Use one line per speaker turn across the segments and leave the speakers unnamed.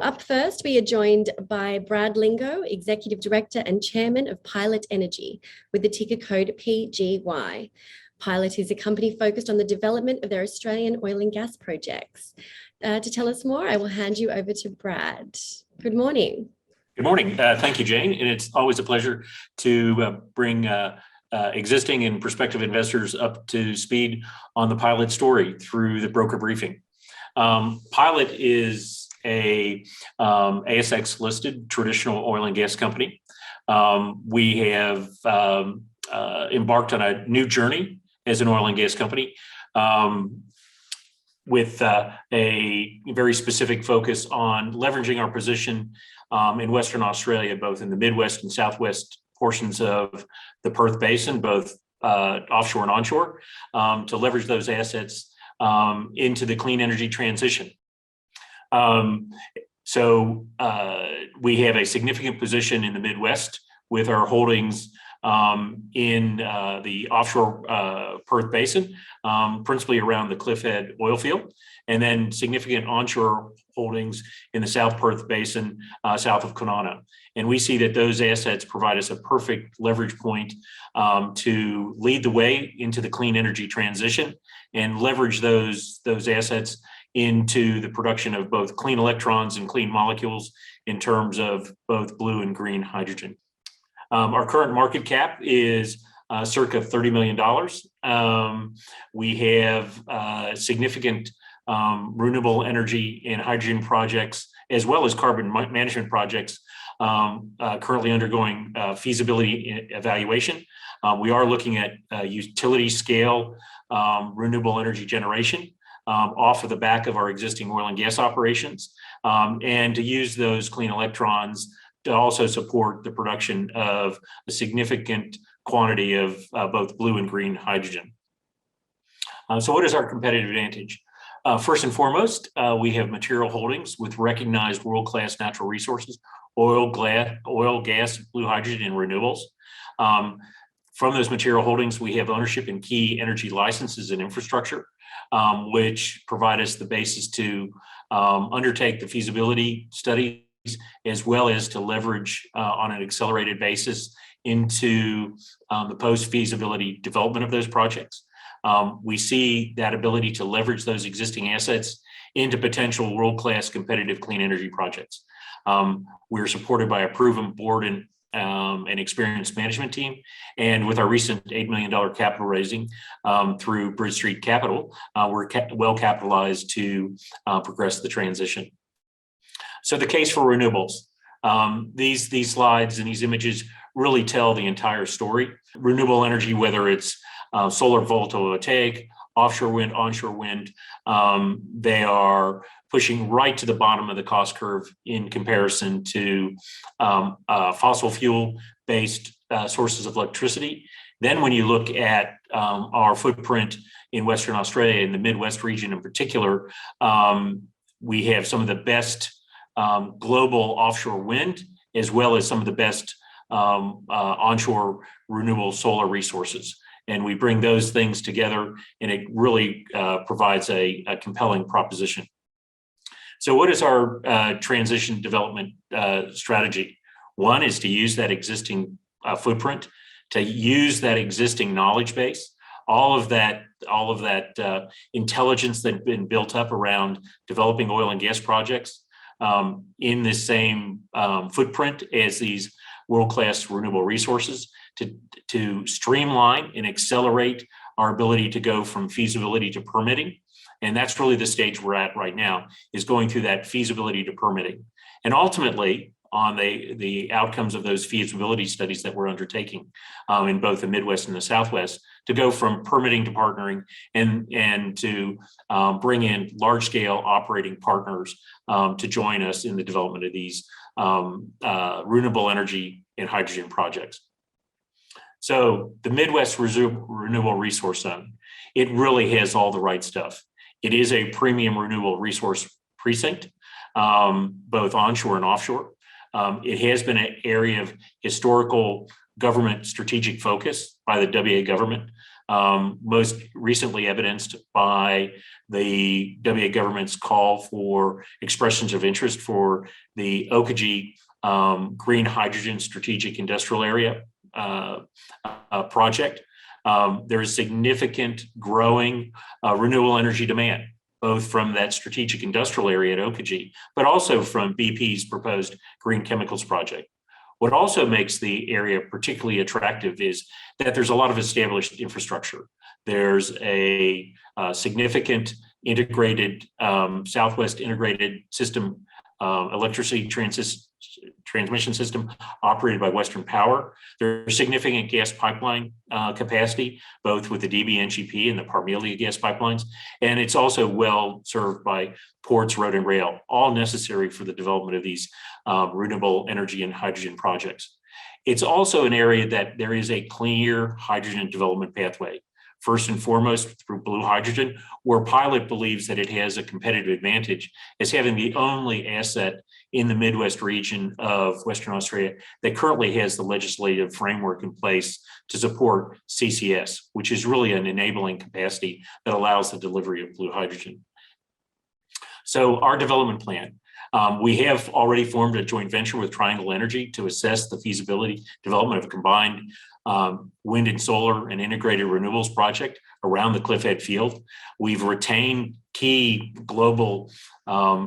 Up first, we are joined by Brad Lingo, Executive Director and Chairman of Pilot Energy, with the ticker code PGY. Pilot is a company focused on the development of their Australian oil and gas projects. To tell us more, I will hand you over to Brad. Good morning.
Good morning. Thank you, Jane. And it's always a pleasure to bring existing and prospective investors up to speed on the Pilot story through the broker briefing. Pilot is a ASX listed traditional oil and gas company. We have embarked on a new journey as an oil and gas company with a very specific focus on leveraging our position in Western Australia, both in the Midwest and Southwest portions of the Perth Basin, both offshore and onshore, to leverage those assets into the clean energy transition. So we have a significant position in the Midwest with our holdings in the offshore Perth Basin, principally around the Cliffhead oil field, and then significant onshore holdings in the South Perth Basin, south of Kwinana. And we see that those assets provide us a perfect leverage point to lead the way into the clean energy transition and leverage those assets into the production of both clean electrons and clean molecules in terms of both blue and green hydrogen. Our current market cap is circa $30 million. We have significant renewable energy and hydrogen projects, as well as carbon management projects, currently undergoing feasibility evaluation. We are looking at utility scale renewable energy generation off of the back of our existing oil and gas operations, and to use those clean electrons to also support the production of a significant quantity of both blue and green hydrogen. So what is our competitive advantage? First and foremost, we have material holdings with recognized world-class natural resources, oil, gas, blue hydrogen, and renewables. From those material holdings, we have ownership in key energy licenses and infrastructure, which provide us the basis to undertake the feasibility studies, as well as to leverage on an accelerated basis into the post-feasibility development of those projects. We see that ability to leverage those existing assets into potential world-class competitive clean energy projects. We're supported by a proven board and an experienced management team. And with our recent $8 million capital raising through Bridge Street Capital, we're well capitalized to progress the transition. So the case for renewables. These slides and these images really tell the entire story. Renewable energy, whether it's solar photovoltaic, offshore wind, onshore wind, they are pushing right to the bottom of the cost curve in comparison to fossil fuel-based sources of electricity. Then when you look at our footprint in Western Australia, in the Midwest region in particular, we have some of the best global offshore wind, as well as some of the best onshore renewable solar resources. And we bring those things together, and it really provides a compelling proposition. So what is our transition development strategy? One is to use that existing footprint, to use that existing knowledge base, all of that intelligence that's been built up around developing oil and gas projects in the same footprint as these world-class renewable resources, to streamline and accelerate our ability to go from feasibility to permitting. And that's really the stage we're at right now, is going through that feasibility to permitting. And ultimately, on the outcomes of those feasibility studies that we're undertaking in both the Midwest and the Southwest, to go from permitting to partnering and to bring in large-scale operating partners to join us in the development of these renewable energy and hydrogen projects. So the Midwest Renewable Resource Zone, it really has all the right stuff. It is a premium renewable resource precinct, both onshore and offshore. It has been an area of historical government strategic focus by the WA government most recently evidenced by the WA government's call for expressions of interest for the Okajee Green Hydrogen Strategic Industrial Area project. There is significant growing renewable energy demand, both from that strategic industrial area at Okajee, but also from BP's proposed green chemicals project. What also makes the area particularly attractive is that there's a lot of established infrastructure. There's a significant integrated Southwest integrated system, electricity transmission system operated by Western Power. There's significant gas pipeline capacity, both with the DBNGP and the Parmelia gas pipelines. And it's also well served by ports, road, and rail, all necessary for the development of these renewable energy and hydrogen projects. It's also an area that there is a clear hydrogen development pathway. First and foremost, through blue hydrogen, where Pilot believes that it has a competitive advantage as having the only asset in the Midwest region of Western Australia that currently has the legislative framework in place to support CCS, which is really an enabling capacity that allows the delivery of blue hydrogen. So our development plan. We have already formed a joint venture with Triangle Energy to assess the feasibility development of a combined wind and solar and integrated renewables project around the Cliffhead field. We've retained key global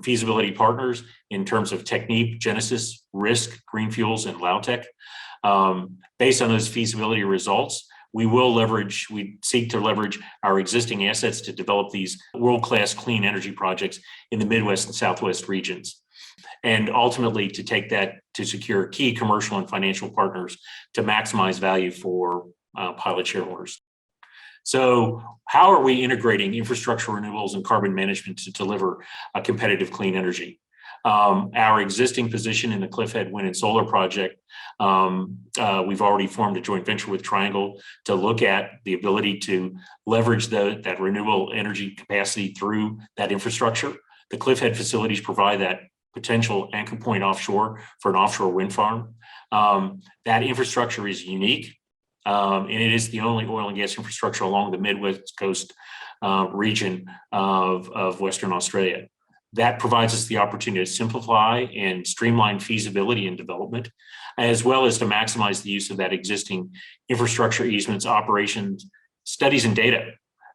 feasibility partners in terms of Technip, Genesis, Risk, Green Fuels, and Lautech. Based on those feasibility results, we seek to leverage our existing assets to develop these world-class clean energy projects in the Midwest and Southwest regions, and ultimately to take that to secure key commercial and financial partners to maximize value for Pilot shareholders. So how are we integrating infrastructure, renewables, and carbon management to deliver a competitive clean energy? Our existing position in the Cliffhead Wind and Solar project, we've already formed a joint venture with Triangle to look at the ability to leverage that renewable energy capacity through that infrastructure. The Cliffhead facilities provide that potential anchor point offshore for an offshore wind farm. That infrastructure is unique, and it is the only oil and gas infrastructure along the Midwest coast region of Western Australia. That provides us the opportunity to simplify and streamline feasibility and development, as well as to maximize the use of that existing infrastructure, easements, operations, studies, and data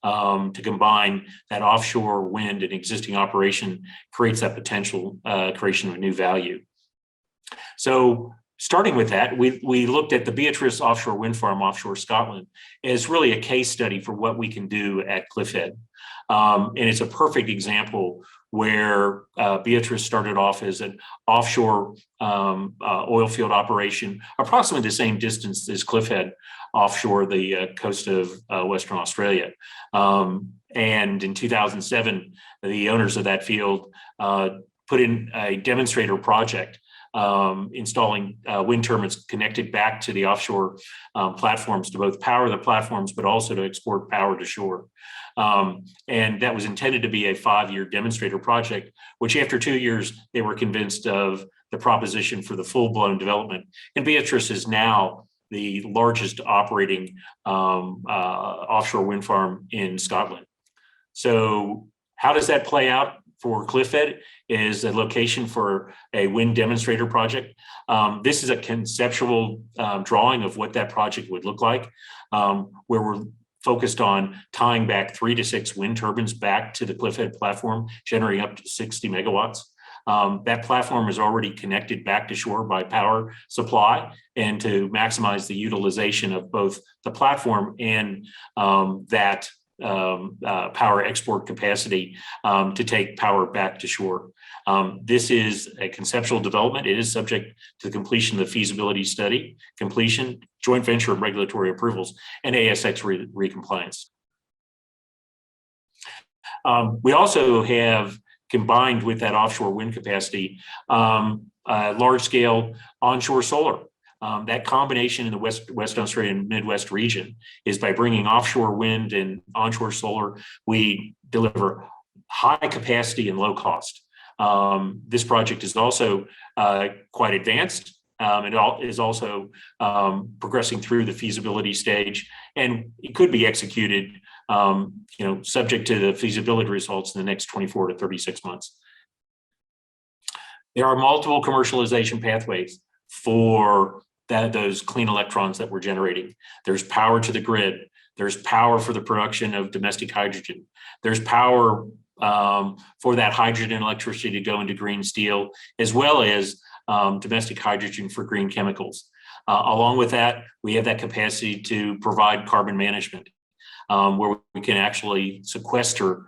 to combine that offshore wind and existing operation creates that potential creation of new value. So starting with that, we looked at the Beatrice offshore wind farm offshore Scotland as really a case study for what we can do at Cliffhead. And it's a perfect example where Beatrice started off as an offshore oil field operation, approximately the same distance as Cliffhead offshore the coast of Western Australia. And in 2007, the owners of that field put in a demonstrator project installing wind turbines connected back to the offshore platforms to both power the platforms, but also to export power to shore. And that was intended to be a 5-year demonstrator project, which after 2 years, they were convinced of the proposition for the full-blown development. And Beatrice is now the largest operating offshore wind farm in Scotland. So how does that play out for Cliffhead is a location for a wind demonstrator project. This is a conceptual drawing of what that project would look like, where we're focused on tying back 3 to 6 wind turbines back to the Cliffhead platform, generating up to 60 megawatts. That platform is already connected back to shore by power supply, and to maximize the utilization of both the platform and that power export capacity to take power back to shore. This is a conceptual development. It is subject to the completion of the feasibility study, completion, joint venture and regulatory approvals, and ASX re-compliance. We also have, combined with that offshore wind capacity, large-scale onshore solar. That combination in the West Australian Midwest region is by bringing offshore wind and onshore solar, we deliver high capacity and low cost. This project is also quite advanced. It is also progressing through the feasibility stage, and it could be executed, subject to the feasibility results in the next 24 to 36 months. There are multiple commercialization pathways for those clean electrons that we're generating. There's power to the grid. There's power for the production of domestic hydrogen. There's power for that hydrogen and electricity to go into green steel, as well as domestic hydrogen for green chemicals. Along with that, we have that capacity to provide carbon management, where we can actually sequester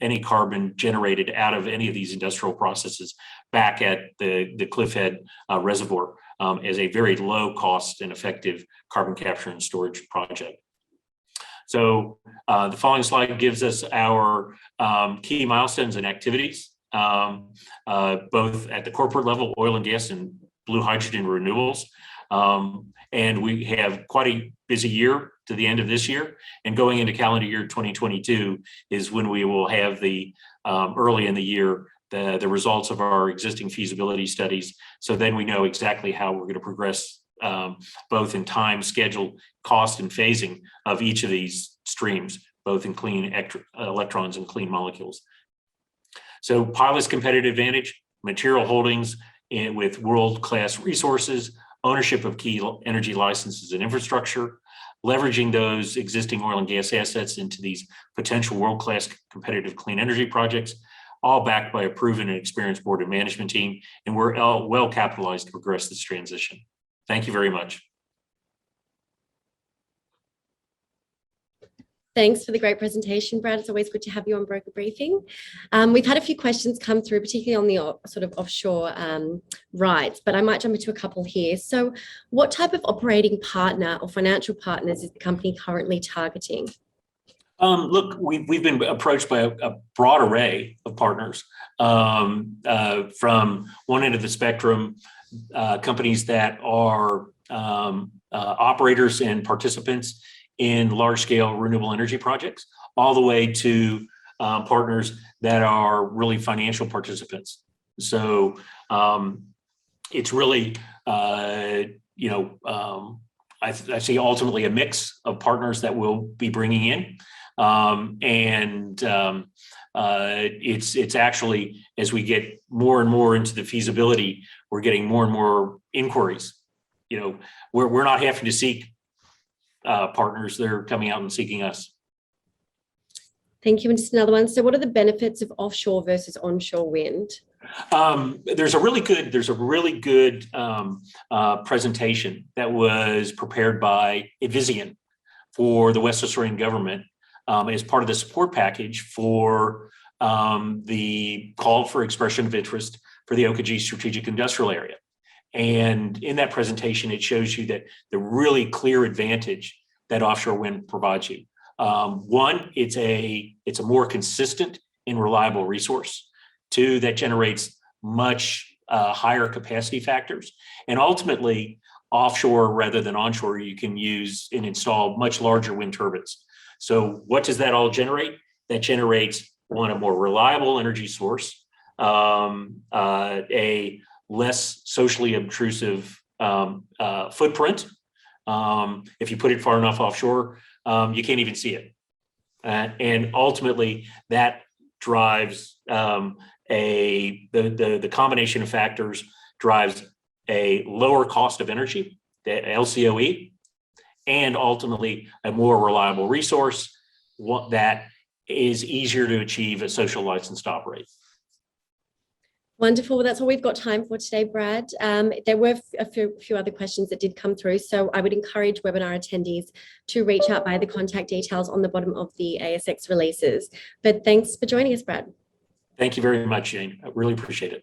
any carbon generated out of any of these industrial processes back at the Cliffhead reservoir as a very low cost and effective carbon capture and storage project. So the following slide gives us our key milestones and activities, both at the corporate level, oil and gas and blue hydrogen renewables. And we have quite a busy year to the end of this year, and going into calendar year 2022 is when we will have the early in the year the results of our existing feasibility studies. So then we know exactly how we're going to progress both in time, schedule, cost, and phasing of each of these streams, both in clean electrons and clean molecules. So Pilot's competitive advantage: material holdings with world-class resources, ownership of key energy licenses and infrastructure, leveraging those existing oil and gas assets into these potential world-class competitive clean energy projects, all backed by a proven and experienced board and management team, and we're well capitalized to progress this transition. Thank you very much.
Thanks for the great presentation, Brad. It's always good to have you on Broker Briefing. We've had a few questions come through, particularly on the sort of offshore rights, but I might jump into a couple here. So what type of operating partner or financial partners is the company currently targeting?
Look, we've been approached by a broad array of partners, from one end of the spectrum, companies that are operators and participants in large-scale renewable energy projects, all the way to partners that are really financial participants. So it's really, I see ultimately a mix of partners that we'll be bringing in. It's actually, as we get more and more into the feasibility, we're getting more and more inquiries. We're not having to seek partners, they're coming out and seeking us.
Thank you. And just another one. So what are the benefits of offshore versus onshore wind?
There's a really good presentation that was prepared by Evision for the West Australian government as part of the support package for the call for expression of interest for the Okajee Strategic Industrial Area. And in that presentation, it shows you that the really clear advantage that offshore wind provides you. One, it's a more consistent and reliable resource. Two, that generates much higher capacity factors. And ultimately, offshore rather than onshore, you can use and install much larger wind turbines. So what does that all generate? That generates, one, a more reliable energy source, a less socially obtrusive footprint. If you put it far enough offshore, you can't even see it. And ultimately, that drives the combination of factors drives a lower cost of energy, the LCOE, and ultimately a more reliable resource that is easier to achieve a social license to operate.
Wonderful. Well, that's all we've got time for today, Brad. There were a few other questions that did come through, so I would encourage webinar attendees to reach out via the contact details on the bottom of the ASX releases. But thanks for joining us, Brad.
Thank you very much, Jane. I really appreciate it.